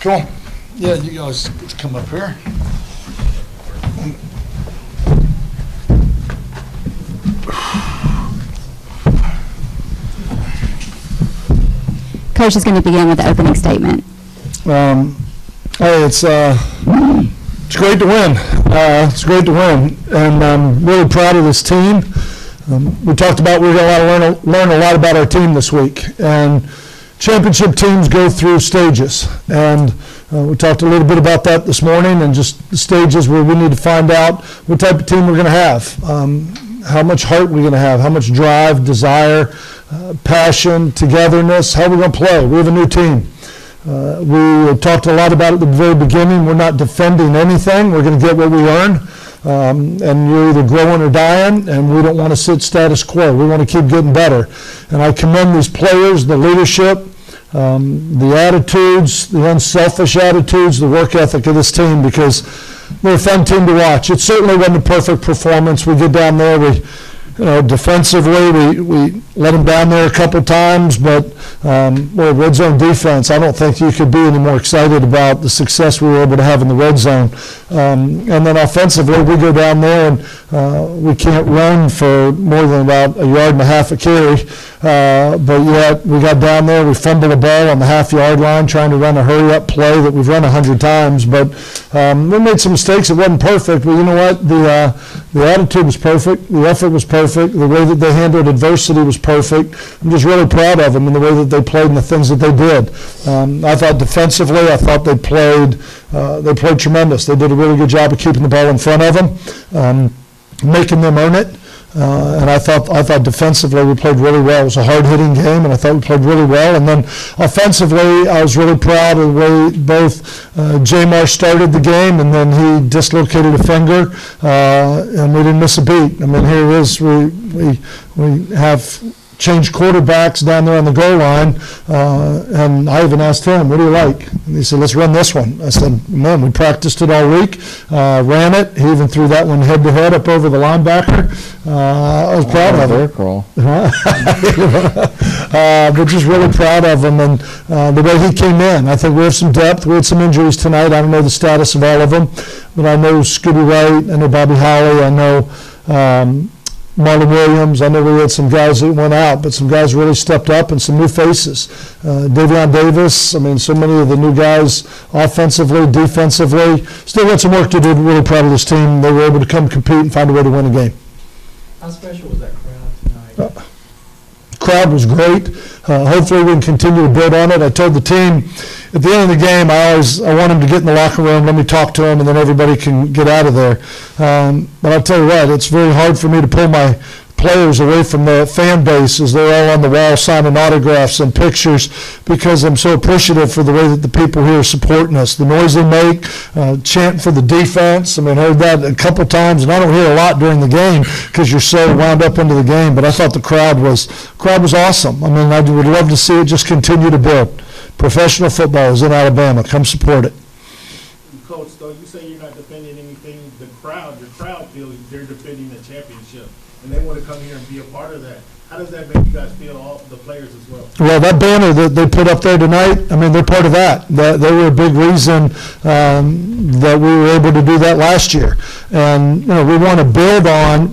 Cool. Yeah, you guys come up here. Coach is going to begin with the opening statement. Hey, it's great to win. It's great to win, and I'm really proud of this team. We talked about we're going to learn a lot about our team this week, and championship teams go through stages, and we talked a little bit about that this morning, and just the stages where we need to find out what type of team we're going to have, how much heart we're going to have, how much drive, desire, passion, togetherness, how we're going to play. We have a new team. We talked a lot about it at the very beginning. We're not defending anything. We're going to get what we earn. And you're either growing or dying, and we don't want to sit status quo. We want to keep getting better. And I commend these players, the leadership, the attitudes, the unselfish attitudes, the work ethic of this team, because they're a fun team to watch. It certainly wasn't a perfect performance. We get down there, defensively, we let them down there a couple times, but red zone defense, I don't think you could be any more excited about the success we were able to have in the red zone. And then offensively, we go down there and we can't run for more than about 1.5 yards a carry, but yet we got down there, we fumbled a ball on the half-yard line trying to run a hurry-up play that we've run 100 times, but we made some mistakes. It wasn't perfect, but you know what? The attitude was perfect, the effort was perfect, the way that they handled adversity was perfect. I'm just really proud of them and the way that they played and the things that they did. I thought defensively, I thought they played tremendous. They did a really good job of keeping the ball in front of them, making them earn it. And I thought defensively we played really well. It was a hard-hitting game, and I thought we played really well. And then offensively, I was really proud of the way both Jamar started the game, and then he dislocated a finger, and we didn't miss a beat. I mean, here it is. We have changed quarterbacks down there on the goal line, and I even asked him, what do you like? And he said, let's run this one. I said, man, we practiced it all week, ran it. He even threw that one head-to-head up over the linebacker. I was proud of him. But just really proud of him and the way he came in. I think we have some depth. We had some injuries tonight. I don't know the status of all of them, but I know Scooby Wright, I know Bobby Howley, I know Marlon Williams. I know we had some guys that went out, but some guys really stepped up and some new faces. Davion Davis, I mean, so many of the new guys offensively, defensively. Still got some work to do. Really proud of this team. They were able to come compete and find a way to win a game. How special was that crowd tonight? Crowd was great. Hopefully we can continue to build on it. I told the team at the end of the game, I want them to get in the locker room, let me talk to them, and then everybody can get out of there. But I'll tell you what, it's very hard for me to pull my players away from the fan base as they're all on the wall signing autographs and pictures, because I'm so appreciative for the way that the people here are supporting us. The noise they make, chanting for the defense. I mean, I heard that a couple times, and I don't hear a lot during the game because you're so wound up into the game, but I thought the crowd was awesome. I mean, I would love to see it just continue to build. Professional football is in Alabama. Come support it. Coach, though you say you're not defending anything, your crowd feels they're defending the championship, and they want to come here and be a part of that. How does that make you guys feel, all the players as well? Well, that banner that they put up there tonight, I mean, they're part of that. They were a big reason that we were able to do that last year. And we want to build on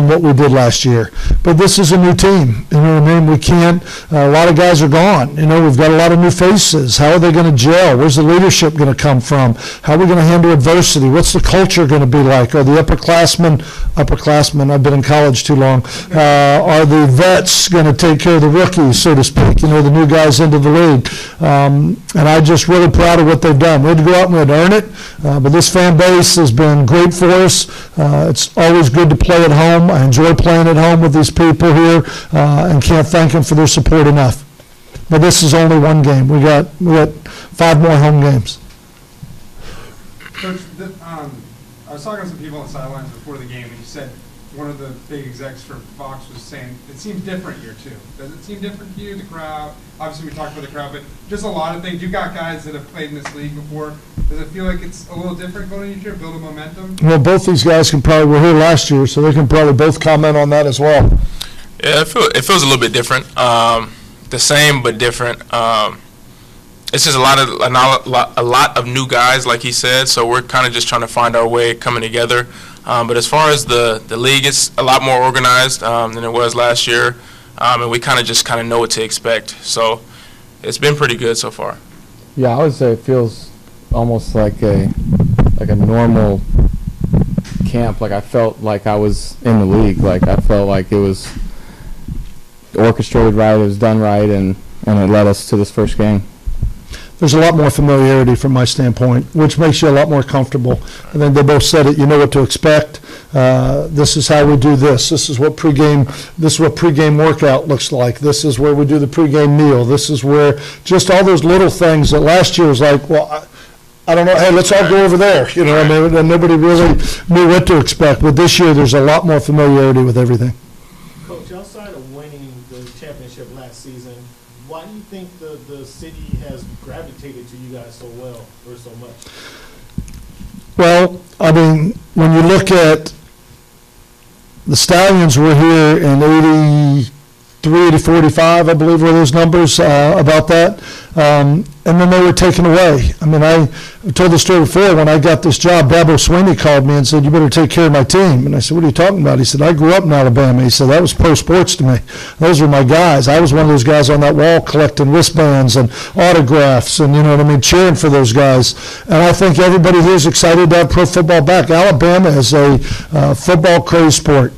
what we did last year. But this is a new team. You know what I mean? We can't. A lot of guys are gone. We've got a lot of new faces. How are they going to gel? Where's the leadership going to come from? How are we going to handle adversity? What's the culture going to be like? Are the upperclassmen? I've been in college too long. Are the vets going to take care of the rookies, so to speak, the new guys into the league? And I'm just really proud of what they've done. We had to go out and we had to earn it, but this fan base has been great for us. It's always good to play at home. I enjoy playing at home with these people here, and can't thank them for their support enough. But this is only one game. We got 5 more home games. Coach, I was talking to some people on the sidelines before the game, and you said one of the big execs for Fox was saying it seems different year 2. Does it seem different to you, the crowd? Obviously, we talked about the crowd, but just a lot of things. You've got guys that have played in this league before. Does it feel like it's a little different going into year, build a momentum? Well, both these guys were here last year, so they can probably both comment on that as well. Yeah, it feels a little bit different. The same but different. it's just a lot of new guys, like he said. So we're kind of just trying to find our way coming together. But as far as the league, it's a lot more organized than it was last year, and we kind of know what to expect. So it's been pretty good so far. Yeah, I would say it feels almost like a normal camp. Like I felt like I was in the league. Like I felt like it was orchestrated right, it was done right, and it led us to this first game. There's a lot more familiarity from my standpoint, which makes you a lot more comfortable. And then they both said it, you know what to expect. This is how we do this. This is what pregame workout looks like. This is where we do the pregame meal. This is where just all those little things that last year was like, well, I don't know, hey, let's all go over there. You know, I mean, and nobody really knew what to expect. But this year there's a lot more familiarity with everything. Coach, outside of winning the championship last season, why do you think the city has gravitated to you guys so well or so much? Well, I mean, when you look at the Stallions were here in 83, 84, 85, I believe were those numbers about that. And then they were taken away. I mean, I told the story before. When I got this job, Dabo Sweeney called me and said, you better take care of my team. And I said, what are you talking about? He said, I grew up in Alabama. He said, that was pro sports to me. Those were my guys. I was one of those guys on that wall collecting wristbands and autographs and, you know what I mean, cheering for those guys. And I think everybody here is excited to have pro football back. Alabama is a football crazy sport.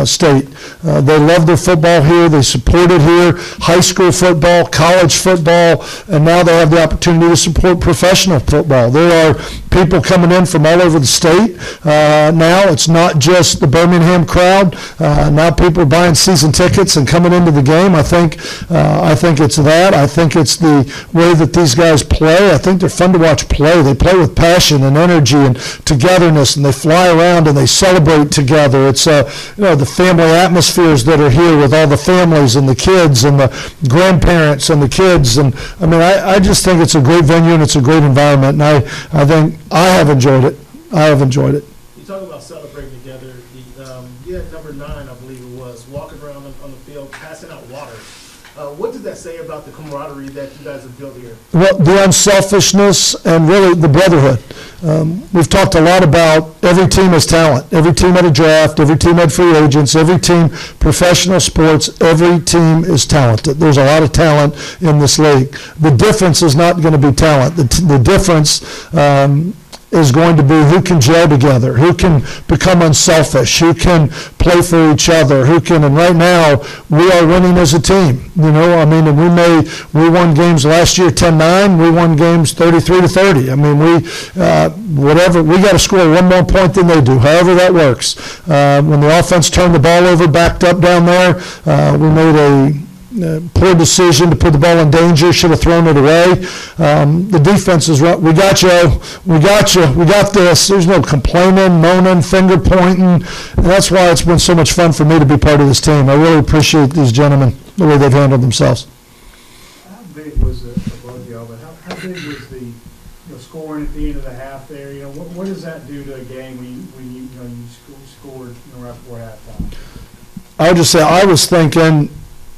State. They love their football here. They support it here. High school football, college football, and now they have the opportunity to support professional football. There are people coming in from all over the state. Now it's not just the Birmingham crowd. Now people are buying season tickets and coming into the game. I think it's that. I think it's the way that these guys play. I think they're fun to watch play. They play with passion and energy and togetherness, and they fly around and they celebrate together. It's the family atmospheres that are here with all the families and the kids and the grandparents and the kids. And I mean, I just think it's a great venue and it's a great environment. And I think I have enjoyed it. You talk about celebrating together. You had number 9, I believe it was, walking around on the field, passing out water. What does that say about the camaraderie that you guys have built here? Well, the unselfishness and really the brotherhood. We've talked a lot about every team has talent. Every team had a draft. Every team had free agents. Every team, professional sports, every team is talented. There's a lot of talent in this league. The difference is not going to be talent. The difference is going to be who can gel together, who can become unselfish, who can play for each other, and right now we are winning as a team. You know, I mean, and we won games last year 10-9, we won games 33-30. I mean, we got to score one more point than they do, however that works. When the offense turned the ball over, backed up down there, we made a poor decision to put the ball in danger, should have thrown it away. The defense is right. We got you. We got this. There's no complaining, moaning, finger pointing. And that's why it's been so much fun for me to be part of this team. I really appreciate these gentlemen, the way they've handled themselves. How big was above y'all, but how big was the scoring at the end of the half there? You know, what does that do to a game when you scored right before halftime? I would just say I was thinking,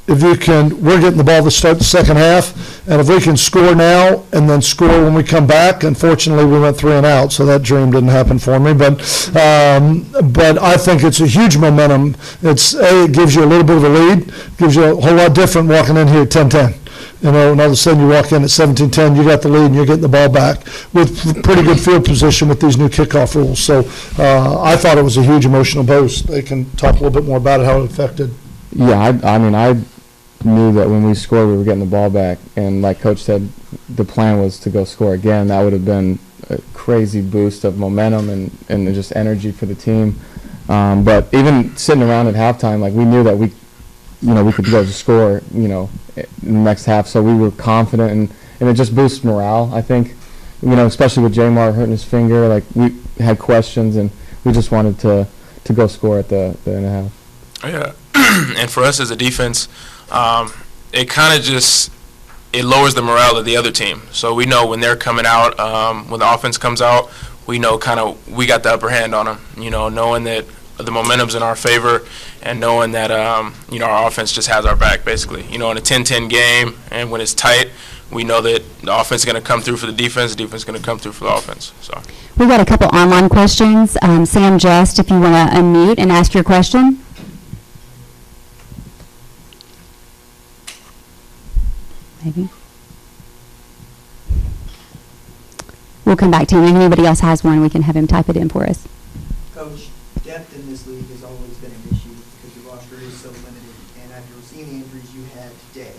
we're getting the ball to start the second half, and if we can score now and then score when we come back. Unfortunately, we went 3 and out, so that dream didn't happen for me. But I think it's a huge momentum. It gives you a little bit of a lead, gives you a whole lot different walking in here at 10-10. You know, and all of a sudden you walk in at 17-10, you got the lead, and you're getting the ball back with pretty good field position with these new kickoff rules. So I thought it was a huge emotional boost. They can talk a little bit more about it, how it affected. Yeah, I knew that when we scored, we were getting the ball back, and like Coach said, the plan was to go score again. That would have been a crazy boost of momentum and just energy for the team. But even sitting around at halftime, like we knew that we could go to score, in the next half. So we were confident, and it just boosts morale. I think, especially with Jamar hurting his finger, like we had questions, and we just wanted to go score at the end of the half. Yeah, and for us as a defense, it kind of it lowers the morale of the other team. So we know when they're coming out, when the offense comes out, we know we got the upper hand on them. Knowing that the momentum's in our favor, and knowing that our offense just has our back basically. In a 10-10 game, and when it's tight, we know that the offense is going to come through for the defense is going to come through for the offense. So We've got a couple online questions. Sam Just, if you want to unmute and ask your question. Maybe. We'll come back to him. If anybody else has one, we can have him type it in for us. Coach, depth in this league has always been an issue because your roster is so limited. And after seeing the injuries you had today,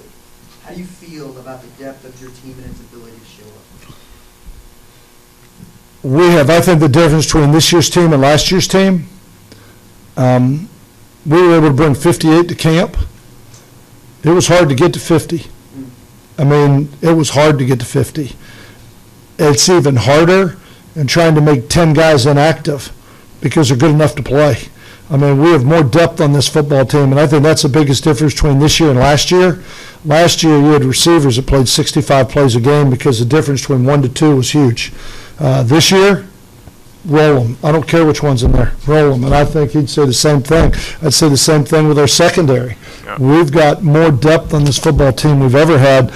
how do you feel about the depth of your team and its ability to show up? I think the difference between this year's team and last year's team, we were able to bring 58 to camp. It was hard to get to 50. I mean, it was hard to get to 50. It's even harder in trying to make 10 guys inactive because they're good enough to play. I mean, we have more depth on this football team, and I think that's the biggest difference between this year and last year. Last year, you had receivers that played 65 plays a game because the difference between 1 to 2 was huge. This year, roll them. I don't care which one's in there. Roll them. And I think he'd say the same thing. I'd say the same thing with our secondary. Yeah. We've got more depth on this football team we've ever had,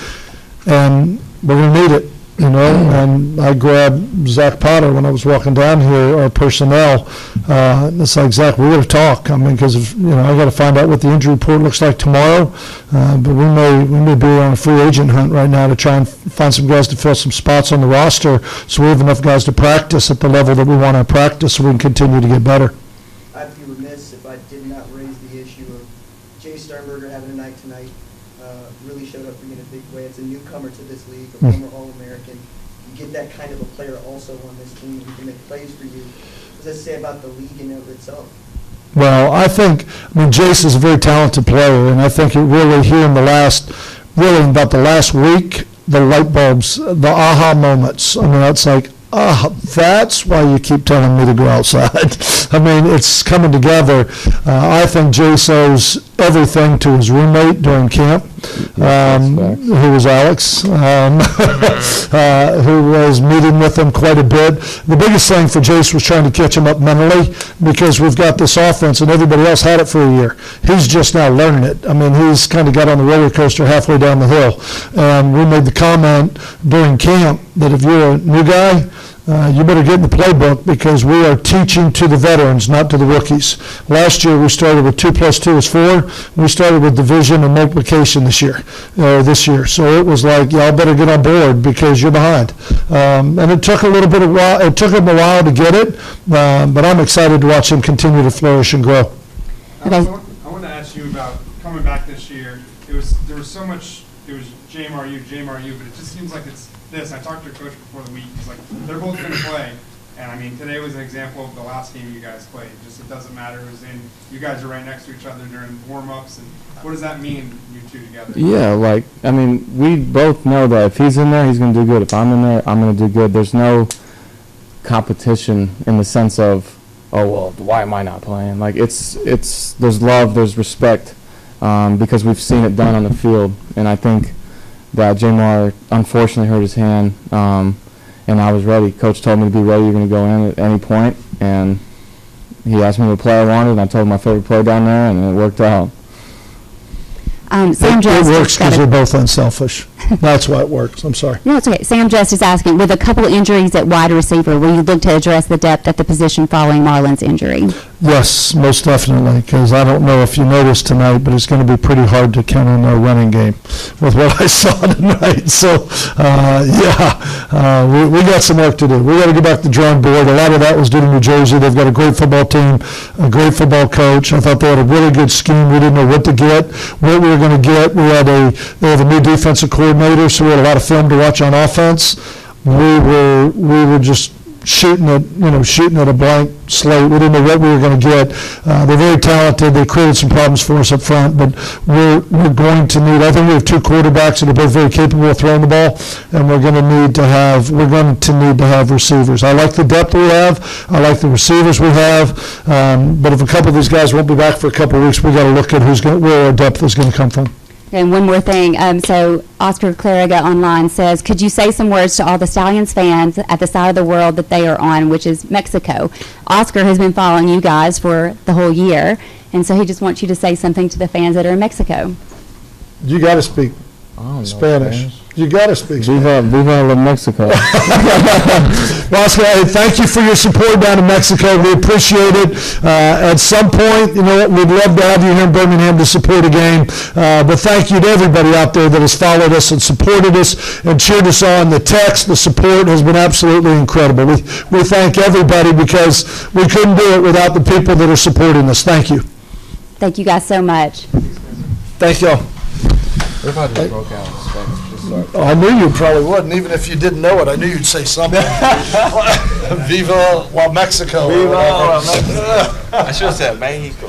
and we're going to need it. And I grabbed Zach Potter when I was walking down here, our personnel. It's like, Zach, we got to talk. I mean, because I got to find out what the injury report looks like tomorrow. But we may be on a free agent hunt right now to try and find some guys to fill some spots on the roster, so we have enough guys to practice at the level that we want to practice, so we can continue to get better. I'd be remiss if I did not raise the issue of Jay Starberger having a night tonight. Really showed up for you in a big way. It's a newcomer to this league, a former All-American. You get that kind of a player also on this team who can make plays for you. What does that say about the league in and of itself? Well, Jace is a very talented player, and I think it really here in about the last week, the light bulbs, the aha moments. I mean, it's like, that's why you keep telling me to go outside. I mean, it's coming together. I think Jace owes everything to his roommate during camp, who was Alex, who was meeting with him quite a bit. The biggest thing for Jace was trying to catch him up mentally, because we've got this offense and everybody else had it for a year. He's just now learning it. I mean, he's kind of got on the roller coaster halfway down the hill. And we made the comment during camp that if you're a new guy, you better get in the playbook, because we are teaching to the veterans, not to the rookies. Last year we started with 2 + 2 is 4. We started with division and multiplication this year. So it was like, y'all better get on board because you're behind. And it took a little bit of while. It took him a while to get it, but I'm excited to watch him continue to flourish and grow. I want to ask you about coming back this year. There was so much. It was JMRU, but it just seems like it's this. I talked to a coach before the week. He's like, they're both going to play. And I mean, today was an example of the last game you guys played. Just it doesn't matter who's in. You guys are right next to each other during warm-ups. And what does that mean, you two together? Yeah, we both know that if he's in there, he's going to do good. If I'm in there, I'm going to do good. There's no competition in the sense of, oh, well, why am I not playing? Like, there's love, there's respect, because we've seen it done on the field. And I think that Jamar unfortunately hurt his hand, and I was ready. Coach told me to be ready. You're going to go in at any point, and he asked me what play I wanted, and I told him my favorite play down there, and it worked out. Sam Just, it works because they're both unselfish. That's why it works. I'm sorry. No, it's okay. Sam Just is asking, with a couple injuries at wide receiver, will you look to address the depth at the position following Marlon's injury? Yes, most definitely, because I don't know if you noticed tonight, but it's going to be pretty hard to count on our running game with what I saw tonight. So, we got some work to do. We got to get back to the drawing board. A lot of that was due to New Jersey. They've got a great football team, a great football coach. I thought they had a really good scheme. We didn't know what to get, what we were going to get. They have a new defensive coordinator, so we had a lot of film to watch on offense. We were just shooting at a blank slate. We didn't know what we were going to get. They're very talented. They created some problems for us up front, but we're going to need. I think we have 2 quarterbacks that are both very capable of throwing the ball, and we're going to need to have receivers. I like the depth we have. I like the receivers we have. But if a couple of these guys won't be back for a couple of weeks, we got to look at where our depth is going to come from. And one more thing, so Oscar Clariga online says, could you say some words to all the Stallions fans at the side of the world that they are on, which is Mexico? Oscar has been following you guys for the whole year, and so he just wants you to say something to the fans that are in Mexico. You got to speak I don't know Spanish. You got to speak Spanish. Viva la Mexico. Well, Oscar, hey, thank you for your support down in Mexico. We appreciate it. At some point, you know what, we'd love to have you here in Birmingham to support a game. But thank you to everybody out there that has followed us and supported us and cheered us on. The text, the support has been absolutely incredible. We thank everybody because we couldn't do it without the people that are supporting us. Thank you. Thank you guys so much. Thank y'all. Everybody just broke out in Spanish. Just like, Oh, I knew you probably would, and even if you didn't know it, I knew you'd say something. Viva la Mexico. I should have said Mexico.